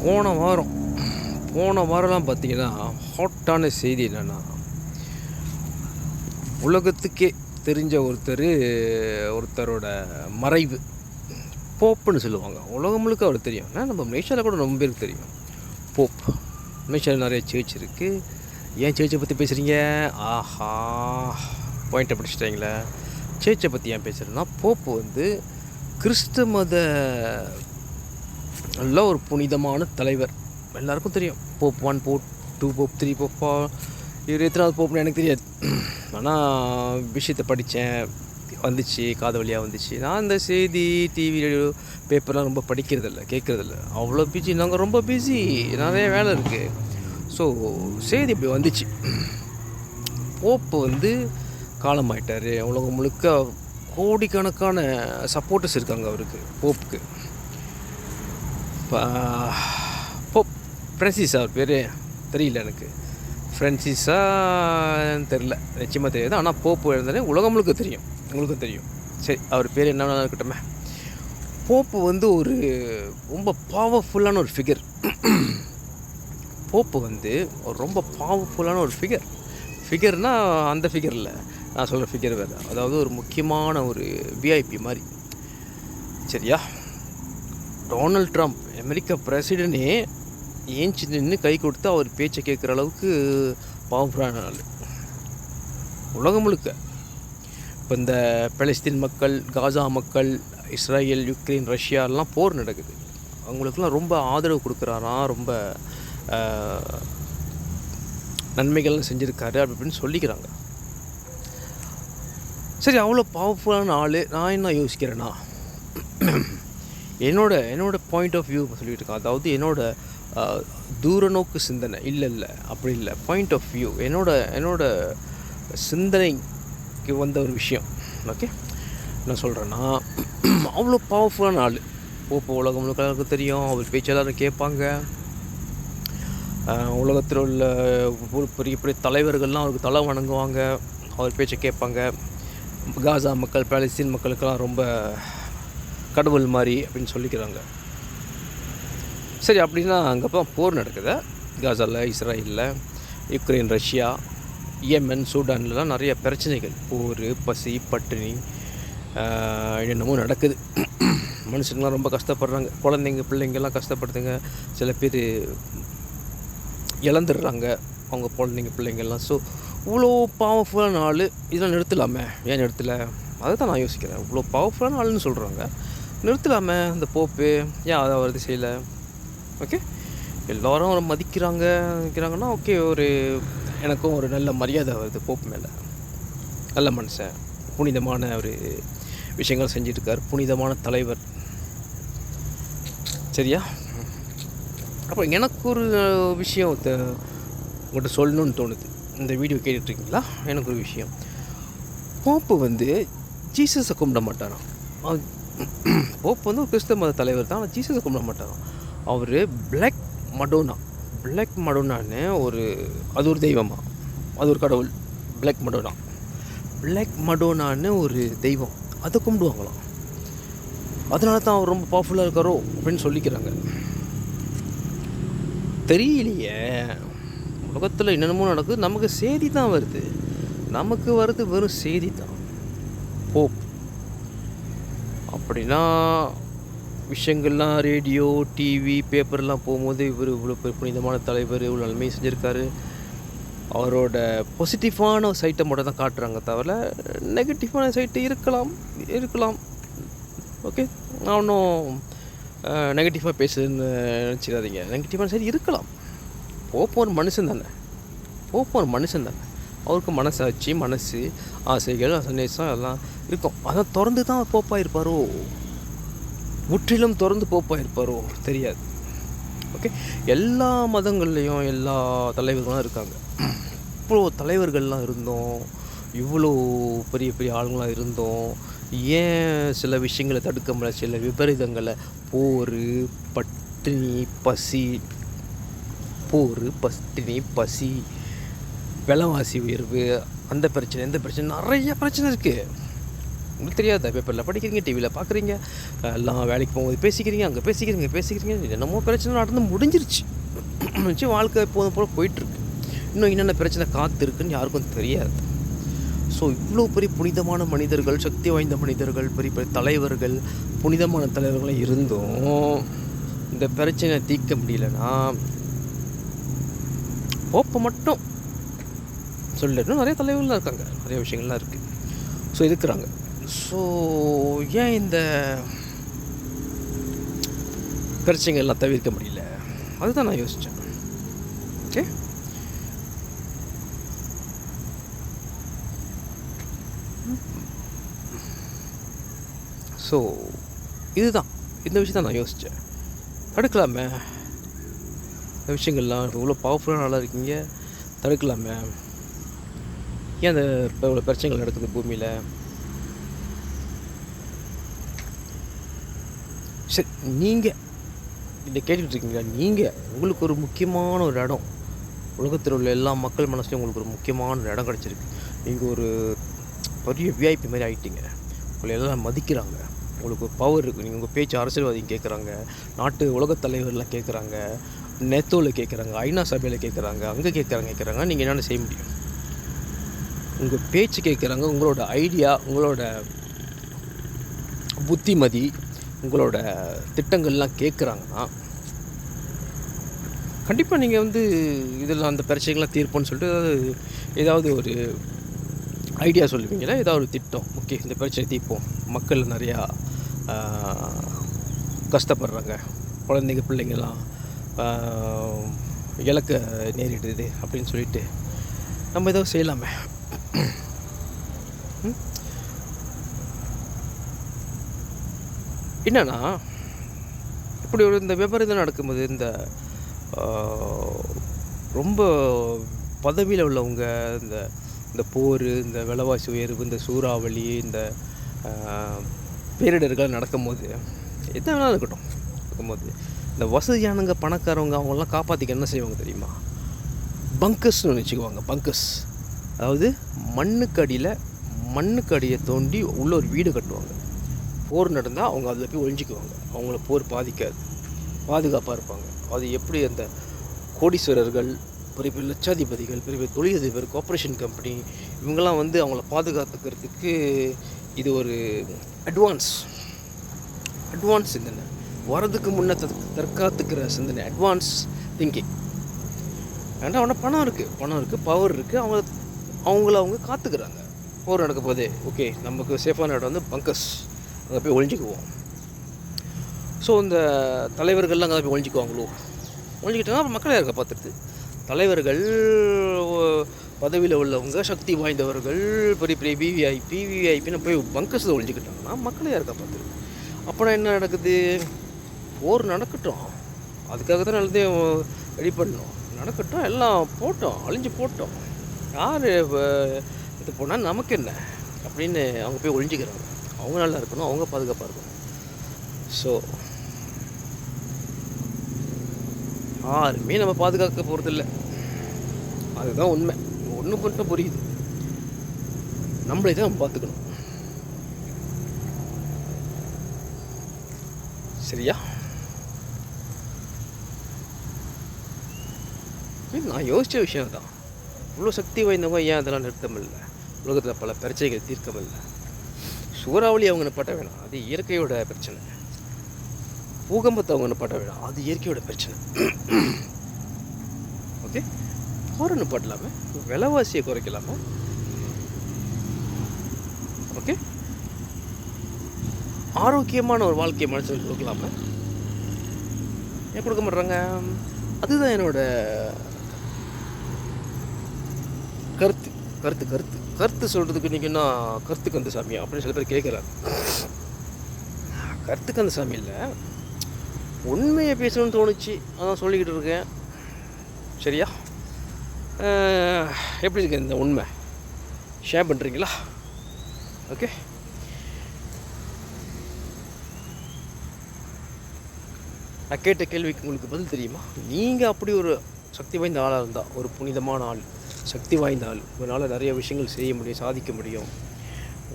போன வாரம் போன வாரம்லாம் பார்த்தீங்கன்னா ஹாட்டான செய்தி என்னென்னா, உலகத்துக்கே தெரிஞ்ச ஒருத்தரோட மறைவு. போப்புன்னு சொல்லுவாங்க. உலகம் முழுக்க அவர் தெரியும். ஏன்னா நம்ம மலேசியாவில் கூட ரொம்ப பேருக்கு தெரியும் போப். மலேசியாவில் நிறைய சர்ச் இருக்குது. ஏன் சர்ச்சை பற்றி பேசுகிறீங்க? ஆஹா, பாயிண்ட்டை பிடிச்சிட்டிங்களே. சர்ச்சை பற்றி ஏன் பேசுகிறேன்னா, போப்பு வந்து கிறிஸ்து மத நல்ல ஒரு புனிதமான தலைவர். எல்லாருக்கும் தெரியும். Pope 1, Pope 2, Pope 3, Pope 4. இவர் எத்தனாவது போப்னு எனக்கு தெரியாது. ஆனால் விஷயத்தை படித்தேன், வந்துச்சு, காது வழியாக வந்துச்சு. நான் இந்த செய்தி, டிவி, ரேடியோ, பேப்பர்லாம் ரொம்ப படிக்கிறதில்ல, கேட்குறதில்ல. அவ்வளோ பிஸி. நாங்கள் ரொம்ப பிஸி, நிறைய வேலை இருக்குது. ஸோ செய்தி இப்படி வந்துச்சு. போப்பு வந்து காலமாயிட்டார். உலகம் முழுக்க கோடிக்கணக்கான சப்போர்ட்டர்ஸ் இருக்காங்க அவருக்கு, போப்புக்கு. போப் ஃப்ரான்சிஸ், அவர் பேர் தெரியல எனக்கு. ஃப்ரான்சிஸா தெரில, நிச்சயமாக தெரியாது. ஆனால் போப்பு எழுந்தாலே உலகம் முழுக்க தெரியும், உங்களுக்கும் தெரியும். சரி, அவர் பேர் என்ன இருக்கட்டுமே. போப்பு வந்து ஒரு ரொம்ப பவர்ஃபுல்லான ஒரு ஃபிகர். போப்பு வந்து ஒரு ரொம்ப பவர்ஃபுல்லான ஒரு ஃபிகர்னால் அந்த ஃபிகர் இல்லை, நான் சொல்கிற ஃபிகர் வேறு. அதாவது ஒரு முக்கியமான ஒரு விஐபி மாதிரி. சரியா? டொனால்ட் ட்ரம்ப் அமெரிக்கா பிரசிடென்டே ஏஞ்சி நின்று கை கொடுத்து அவர் பேச்சை கேட்குற அளவுக்கு பவர்ஃபுல்லான ஆள் உலகம் முழுக்க. இப்போ இந்த பலஸ்தீன் மக்கள், காசா மக்கள், இஸ்ரேல், யுக்ரைன், ரஷ்யாலாம் போர் நடக்குது. அவங்களுக்கெல்லாம் ரொம்ப ஆதரவு கொடுக்குறாராம், ரொம்ப நன்மைகள்லாம் செஞ்சுருக்காரு அப்படின்னு சொல்லிக்கிறாங்க. சரி, அவ்வளோ பவர்ஃபுல்லான ஆள். நான் என்ன யோசிக்கிறேன்னா, என்னோட பாயிண்ட் ஆஃப் வியூ சொல்லிகிட்டு இருக்கேன். அதாவது என்னோட தூரநோக்கு சிந்தனை. இல்லை அப்படி இல்லை, பாயிண்ட் ஆஃப் வியூ. என்னோட சிந்தனைக்கு வந்த ஒரு விஷயம். ஓகே, நான் சொல்கிறேன்னா, அவ்வளோ பவர்ஃபுல்லான ஆள் போப்பு. உலகம் முழுக்க தெரியும். அவர் பேச்சு எல்லாரும் கேட்பாங்க. உலகத்தில் உள்ள பெரிய பெரிய தலைவர்கள்லாம் அவருக்கு தலை வணங்குவாங்க, அவர் பேச்சை கேட்பாங்க. காசா மக்கள், பாலஸ்தீன் மக்களுக்கெல்லாம் ரொம்ப கடவுள் மாதிரி அப்படின்னு சொல்லிக்கிறாங்க. சரி, அப்படின்னா அங்கே போர் நடக்குது. காசாவில், இஸ்ரேலில், யுக்ரைன், ரஷ்யா, யெமன், சூடான்லாம் நிறைய பிரச்சனைகள், போர், பசி, பட்டினி, என்னென்னமோ நடக்குது. மனுஷங்களாம் ரொம்ப கஷ்டப்படுறாங்க. குழந்தைங்க, பிள்ளைங்கள்லாம் கஷ்டப்படுதுங்க. சில பேர் இழந்துடுறாங்க அவங்க குழந்தைங்க, பிள்ளைங்கள்லாம். ஸோ இவ்வளோ பவர்ஃபுல்லான ஆள், இதெல்லாம் நிறுத்தலாமே? ஏன் நிறுத்தலை? அதை தான் நான் யோசிக்கிறேன். இவ்வளோ பவர்ஃபுல்லான ஆளுன்னு சொல்கிறாங்க, நிறுத்தலாமே இந்த போப்பு? ஏன் அதை வருது செய்யலை? ஓகே, எல்லோரும் அவரை மதிக்கிறாங்கன்னா ஓகே, எனக்கும் ஒரு நல்ல மரியாதை வருது போப்பு மேலே. நல்ல மனுஷன், புனிதமான ஒரு விஷயங்கள் செஞ்சிட்ருக்கார், புனிதமான தலைவர். சரியா? அப்போ எனக்கு ஒரு விஷயம் உங்கள்கிட்ட சொல்லணும்னு தோணுது. இந்த வீடியோ கேட்டுட்ருக்கீங்களா? எனக்கு ஒரு விஷயம். போப்பு வந்து ஜீசஸை கும்பிட மாட்டாராம். போப்பு வந்து ஒரு கிறிஸ்தவ மத தலைவர் தான், ஆனால் ஜீசஸை கும்பிட மாட்டாராம். அவர் பிளாக் மடோனான்னு அது ஒரு தெய்வமாக, அது ஒரு கடவுள். பிளாக் மடோனான்னு ஒரு தெய்வம், அதை கும்பிடுவாங்களாம். அதனால தான் அவர் ரொம்ப பவர்ஃபுல்லாக இருக்காரோ அப்படின்னு சொல்லிக்கிறாங்க. தெரியலையே, உலகத்தில் என்னென்னமோ நடக்குது, நமக்கு செய்தி தான் வருது. நமக்கு வருது வெறும் செய்தி தான். போப் அப்படின்னா விஷயங்கள்லாம் ரேடியோ, டிவி, பேப்பர்லாம் போகும்போது இவர் இவ்வளோ புனிதமான தலைவர், இவ்வளோ நன்மையை செஞ்சுருக்காரு, அவரோட பாசிட்டிவான சைட்டை மட்டும் தான் காட்டுறாங்க தவிர நெகட்டிவான சைட்டு இருக்கலாம். ஓகே, நான் ஒன்றும் நெகட்டிவாக பேசுதுன்னு நினச்சிடாதீங்க. நெகட்டிவான சைடு இருக்கலாம். போப்பு ஒரு மனுஷன் தானே. அவருக்கு மனசாட்சி, மனசு, ஆசைகள், சந்தேசம் எல்லாம் இருக்கும். அதான் திறந்து தான் போப்பாக இருப்பாரோ, முற்றிலும் திறந்து போப்பாக இருப்பாரோ தெரியாது. ஓகே, எல்லா மதங்கள்லேயும் எல்லா தலைவர்களும் இருக்காங்க. இவ்வளோ தலைவர்கள்லாம் இருந்தோம், இவ்வளோ பெரிய பெரிய ஆளுங்களாம் இருந்தோம், ஏன் சில விஷயங்களை தடுக்க முடியல? சில விபரீதங்களை, போர், பட்டினி, பசி, விலைவாசி உயர்வு, அந்த பிரச்சனை, இந்த பிரச்சனை, நிறைய பிரச்சனை இருக்குது. உங்களுக்கு தெரியாத பேப்பரில் படிக்கிறீங்க, டிவியில் பார்க்குறீங்க, எல்லாம் வேலைக்கு போகும்போது பேசிக்கிறீங்க, அங்கே பேசிக்கிறீங்க என்னமோ பிரச்சனை நடந்து முடிஞ்சிருச்சு. வாழ்க்கை எப்போதும் போல் போயிட்டுருக்கு. இன்னும் என்னென்ன பிரச்சனை காத்திருக்குன்னு யாருக்கும் தெரியாது. ஸோ இவ்வளோ பெரிய புனிதமான மனிதர்கள், சக்தி வாய்ந்த மனிதர்கள், பெரிய பெரிய தலைவர்கள், புனிதமான தலைவர்களும் இருந்தும் இந்த பிரச்சனை தீர்க்க முடியலன்னா போப்பை மட்டும் சொல்லணும். நிறைய தலைவர்கள்லாம் இருக்காங்க, நிறைய விஷயங்கள்லாம் இருக்குது. ஸோ இருக்கிறாங்க. ஸோ ஏன் இந்த பிரச்சனைகள் எல்லாம் தவிர்க்க முடியல? அதுதான் நான் யோசித்தேன். ஓகே, ஸோ இதுதான், இந்த விஷயம் தான் நான் யோசித்தேன். தடுக்கலாமே இந்த விஷயங்கள்லாம். இவ்வளோ பவர்ஃபுல்லாக நல்லா இருக்கீங்க, தடுக்கலாமே. ஏன் அந்த இப்போ இவ்வளோ பிரச்சனைகள் நடக்குது பூமியில்? சரி, நீங்கள் இதை கேட்டுட்ருக்கீங்களா? நீங்கள் உங்களுக்கு ஒரு முக்கியமான ஒரு இடம், உலகத்தில் உள்ள எல்லா மக்கள் மனசுலையும் உங்களுக்கு ஒரு முக்கியமான ஒரு இடம் கிடச்சிருக்கு. நீங்கள் ஒரு பெரிய விஐபி மாதிரி ஆகிட்டீங்க. உங்களை எல்லாம் மதிக்கிறாங்க, உங்களுக்கு ஒரு பவர் இருக்குது. நீங்கள் உங்கள் பேச்சு அரசியல்வாதிங்க கேட்குறாங்க, நாட்டு உலகத் தலைவர்லாம் கேட்குறாங்க, நெத்தோவில் கேட்குறாங்க, ஐநா சபையில் கேட்குறாங்க, அங்கே கேட்குறாங்க. நீங்கள் என்னென்ன செய்ய முடியும்? உங்கள் பேச்சு கேட்குறாங்க, உங்களோட ஐடியா, உங்களோட புத்திமதி, உங்களோட திட்டங்கள்லாம் கேட்குறாங்கன்னா கண்டிப்பாக நீங்கள் வந்து இதெல்லாம் அந்த பிரச்சனைகள்லாம் தீர்ப்போன்னு சொல்லிட்டு ஏதாவது ஒரு ஐடியா சொல்லுவீங்களா? ஏதாவது ஒரு திட்டம், ஓகே இந்த பிரச்சனை தீர்ப்போம், மக்கள் நிறையா கஷ்டப்படுறாங்க, குழந்தைங்க பிள்ளைங்கள்லாம் இலக்க நேரிடுது அப்படின்னு சொல்லிட்டு நம்ம ஏதாவது செய்யலாமே. என்னன்னா இப்படி ஒரு இந்த விபரீதம் நடக்கும்போது இந்த ரொம்ப பதவியில் உள்ளவங்க, இந்த இந்த போர், இந்த விலைவாசி உயர்வு, இந்த சூறாவளி, இந்த பேரிடர்கள் நடக்கும்போது எது வேணாலும் இருக்கும்போது இந்த வசதியானவங்க, பணக்காரவங்க, அவங்களாம் காப்பாற்றிக்க என்ன செய்வாங்க தெரியுமா? பங்கர்ஸ்னு வச்சுக்குவாங்க. பங்கர்ஸ் அதாவது மண்ணுக்கு அடியை தோண்டி உள்ள ஒரு வீடு கட்டுவாங்க. போர் நடந்தால் அவங்க அதில் போய் ஒழிஞ்சிக்குவாங்க. அவங்கள போர் பாதிக்காது, பாதுகாப்பாக இருப்பாங்க. அது எப்படி அந்த கோடீஸ்வரர்கள், பெரிய பெரிய லட்சாதிபதிகள், பெரிய பெரிய தொழிலதிபர், கார்ப்பரேஷன் கம்பெனி, இவங்கெல்லாம் வந்து அவங்கள பாதுகாத்துக்கிறதுக்கு இது ஒரு அட்வான்ஸ் சிந்தனை, வரதுக்கு முன்னே தற்காத்துக்கிற சிந்தனை, அட்வான்ஸ் திங்கிங். ஏன்னா அவனை பணம் இருக்குது, பவர் இருக்குது, அவங்க காத்துக்கிறாங்க. போர் நடக்க போதே ஓகே நமக்கு சேஃபான இடம் வந்து பங்கர்ஸ், அங்கே போய் ஒழிஞ்சிக்குவோம். ஸோ இந்த தலைவர்கள்லாம் அங்கே போய் ஒழிஞ்சிக்கிட்டாங்கன்னா அப்புறம் மக்களை யாருக்கா பார்த்துருது? தலைவர்கள், பதவியில் உள்ளவங்க, சக்தி வாய்ந்தவர்கள், பெரிய பெரிய விவிஐபின்னு போய் பங்கர்ஸில் ஒழிஞ்சிக்கிட்டாங்கன்னா மக்களை யாருக்கா பார்த்துருது? அப்புறம் என்ன நடக்குது? போர் நடக்கட்டும், அதுக்காக தான் எல்லாத்தையும் ரெடி பண்ணோம், நடக்கட்டும், எல்லாம் அழிஞ்சு போட்டோம், யார் இது போனால் நமக்கு என்ன அப்படின்னு அவங்க போய் ஒழிஞ்சிக்கிறாங்க. அவங்க நல்லா இருக்கணும், அவங்க பாதுகாப்பாக இருக்கணும். ஸோ யாருமே நம்ம பாதுகாக்க போகிறதில்ல, அதுதான் உண்மை. ஒன்று மட்டும் புரியுது, நம்மளே தான் நம்ம பார்த்துக்கணும். சரியா? நான் யோசித்த விஷயம் தான். இவ்வளோ சக்தி வாய்ந்தவங்க ஏன் அதெல்லாம் நிறுத்தமில்லை? உலகத்தில் பல பிரச்சனைகள் தீர்க்கமில்லை. சூறாவளி அவங்க பட்ட வேணாம், அது இயற்கையோட பிரச்சனை. பூகம்பத்தை அவங்க பட்ட வேணாம், அது இயற்கையோட பிரச்சனை. ஓகே, போரன்னு படலாமே, விலைவாசியை குறைக்கலாமா? ஓகே, ஆரோக்கியமான ஒரு வாழ்க்கையை மனுஷனுக்கு கொடுக்கலாமா? ஏன் கொடுக்க மாட்றாங்க? அதுதான் என்னோட கருத்து சொல்கிறதுக்கு நீங்கள் என்ன கருத்து கந்தசாமியா அப்படின்னு சில பேர் கேட்குறாங்க. கருத்து கந்தசாமி இல்லை, உண்மையை பேசணும்னு தோணுச்சு, அதான் சொல்லிக்கிட்டு இருக்கேன். சரியா? எப்படி இருக்கு இந்த உண்மை? ஷேர் பண்ணுறீங்களா? ஓகே, நான் கேட்ட கேள்விக்கு உங்களுக்கு பதில் தெரியுமா? நீங்கள் அப்படி ஒரு சக்தி வாய்ந்த ஆளாக இருந்தால், ஒரு புனிதமான ஆள், சக்தி வாய்ந்த ஆள், உங்களால் நிறைய விஷயங்கள் செய்ய முடியும், சாதிக்க முடியும்.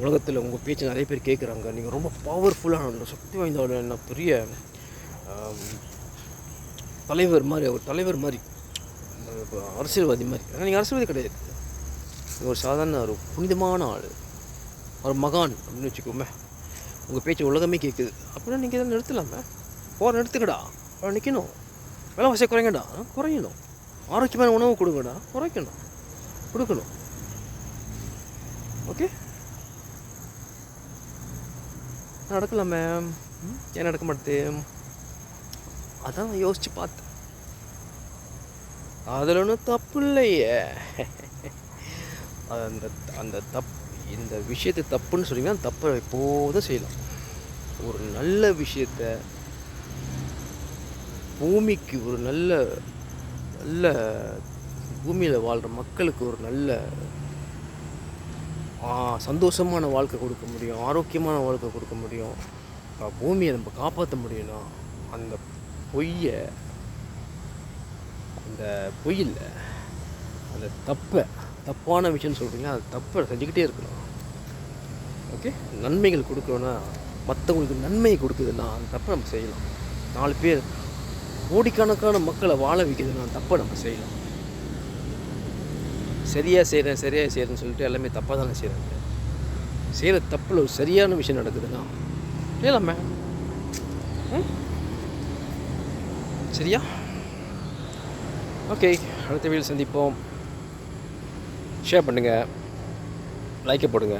உலகத்தில் உங்கள் பேச்சு நிறைய பேர் கேட்குறாங்க, நீங்கள் ரொம்ப பவர்ஃபுல்லான சக்தி வாய்ந்த என்ன பெரிய தலைவர் மாதிரி, ஒரு தலைவர் மாதிரி, அரசியல்வாதி மாதிரி. ஆனால் நீங்கள் அரசியல்வாதி கிடையாது, ஒரு சாதாரண ஒரு புனிதமான ஆள், ஒரு மகான் அப்படின்னு வச்சுக்கோமே. உங்கள் பேச்சு உலகமே கேட்குது அப்படின்னா நீங்கள் இதை நிறுத்தலாமே. போகிற நிறுத்துக்கடா, நிற்கணும். விலைவாசியை குறைங்கடா, குறையணும். ஆரோக்கியமான உணவு கொடுங்கடா, கொடுக்கணும். ஓகே, நடக்கலாமே, ஏன் நடக்க மாட்டேது? அதான் நான் யோசித்து பார்த்தேன், அதில் ஒன்றும் தப்பு இல்லையே. அந்த இந்த விஷயத்தை தப்புன்னு சொன்னீங்கன்னா தப்பை எப்போதும் செய்யலாம். ஒரு நல்ல விஷயத்த பூமிக்கு, ஒரு நல்ல நல்ல பூமியில் வாழ்கிற மக்களுக்கு ஒரு நல்ல சந்தோஷமான வாழ்க்கை கொடுக்க முடியும், ஆரோக்கியமான வாழ்க்கை கொடுக்க முடியும், பூமியை நம்ம காப்பாற்ற முடியும்னா அந்த பொய்யில் அந்த தப்பான விஷயம்னு சொல்கிறீங்களா, அது தப்பை செஞ்சுக்கிட்டே இருக்கணும். ஓகே, நன்மைகள் கொடுக்கணுன்னா, மற்றவங்களுக்கு நன்மையை கொடுக்குதுன்னா அந்த தப்பை நம்ம செய்யலாம். 4 பேர் கோடிக்கணக்கான மக்களை வாழ வைக்கிறதுனா தப்பை நம்ம செய்யலாம். சரியாக செய்கிறேன்னு சொல்லிட்டு எல்லாமே தப்பாக தானே செய்கிறாங்க. செய்கிற தப்பில் ஒரு சரியான விஷயம் நடக்குதுன்னா செய்யலாமே. சரியா? ஓகே, அடுத்த வீடியோ சந்திப்போம். ஷேர் பண்ணுங்கள், லைக்கை போடுங்க,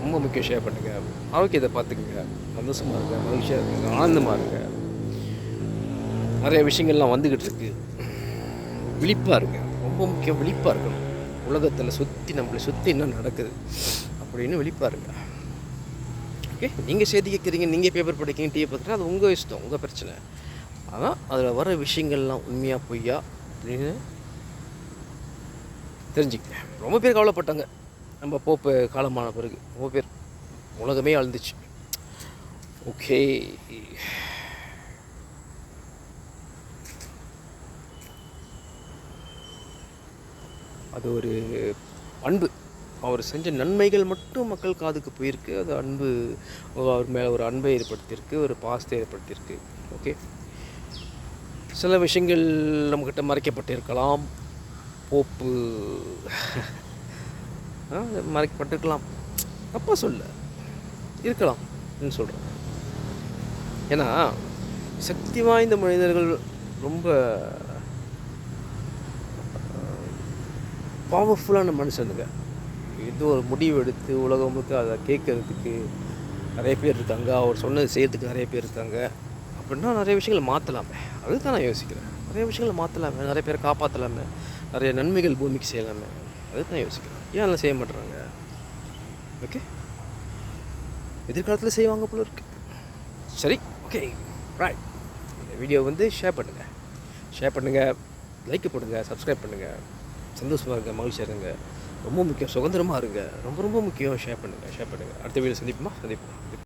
ரொம்ப முக்கியம். ஷேர் பண்ணுங்கள். ஆரோக்கியத்தை பார்த்துக்குங்க, சந்தோஷமாக இருங்க, மகிழ்ச்சியாக இருக்குங்க, ஆனந்தமாக இருங்க. நிறைய விஷயங்கள்லாம் வந்துக்கிட்டு இருக்கு, விழிப்பாக இருங்க. ரொம்ப முக்கியம், விழிப்பாக இருக்கணும். உலகத்தில் நம்மளை சுற்றி என்ன நடக்குது அப்படின்னு விழிப்பாக இருங்க. ஓகே, நீங்கள் செய்தி கேட்குறீங்க, நீங்கள் பேப்பர் படிக்கிறீங்க, டிவி பார்க்குறீங்க, அது உங்கள் இஷ்டம், உங்கள் பிரச்சனை. ஆனால் அதில் வர விஷயங்கள்லாம் உண்மையாக பொய்யா அப்படின்னு தெரிஞ்சுக்கங்க. ரொம்ப பேர் கவலைப்பட்டாங்க நம்ம போப்பு காலமான பிறகு, ரொம்ப பேர், உலகமே அழுந்துச்சு. ஓகே, அது ஒரு அன்பு, அவர் செஞ்ச நன்மைகள் மட்டும் மக்கள் காதுக்கு போயிருக்கு. அது அன்பு, அவர் மேலே ஒரு அன்பை ஏற்படுத்தியிருக்கு, ஒரு பாசத்தை ஏற்படுத்தியிருக்கு. ஓகே, சில விஷயங்கள் நம்மக்கிட்ட மறைக்கப்பட்டிருக்கலாம், போப்பு மறைக்கப்பட்டிருக்கலாம், தப்பாக இருக்கலாம் அப்படின்னு சொல்கிறேன். ஏன்னா சக்தி வாய்ந்த மனிதர்கள் ரொம்ப பவர்ஃபுல்லான மனுஷனுங்க. ஏதோ ஒரு முடிவு எடுத்து உலகம் முழுக்க அதை கேட்கறதுக்கு நிறைய பேர் இருக்காங்க, அவர் சொன்னது செய்கிறதுக்கு நிறைய பேர் இருக்காங்க. அப்படின்னா நிறைய விஷயங்களை மாற்றலாமே, அதுதான் நான் யோசிக்கிறேன். நிறைய விஷயங்களை மாற்றலாமே, நிறைய பேரை காப்பாற்றலாமே, நிறைய நன்மைகள் பூமிக்கு செய்யலாமே, அதுதான் யோசிக்கிறேன். ஏன் அதெல்லாம் செய்ய மாட்டுறாங்க? ஓகே, எதிர்காலத்தில் செய்வாங்க போல இருக்கு. சரி, ஓகே, ரைட். இந்த வீடியோ ஷேர் பண்ணுங்கள், லைக் போடுங்க, சப்ஸ்கிரைப் பண்ணுங்கள். சந்தோஷமாக இருங்க, மகிழ்ச்சியாக இருங்க. ரொம்ப முக்கியம், சுதந்திரமாக இருங்க. ரொம்ப ரொம்ப முக்கியம். ஷேர் பண்ணுங்கள். அடுத்த வீடியோ சந்திப்போம்.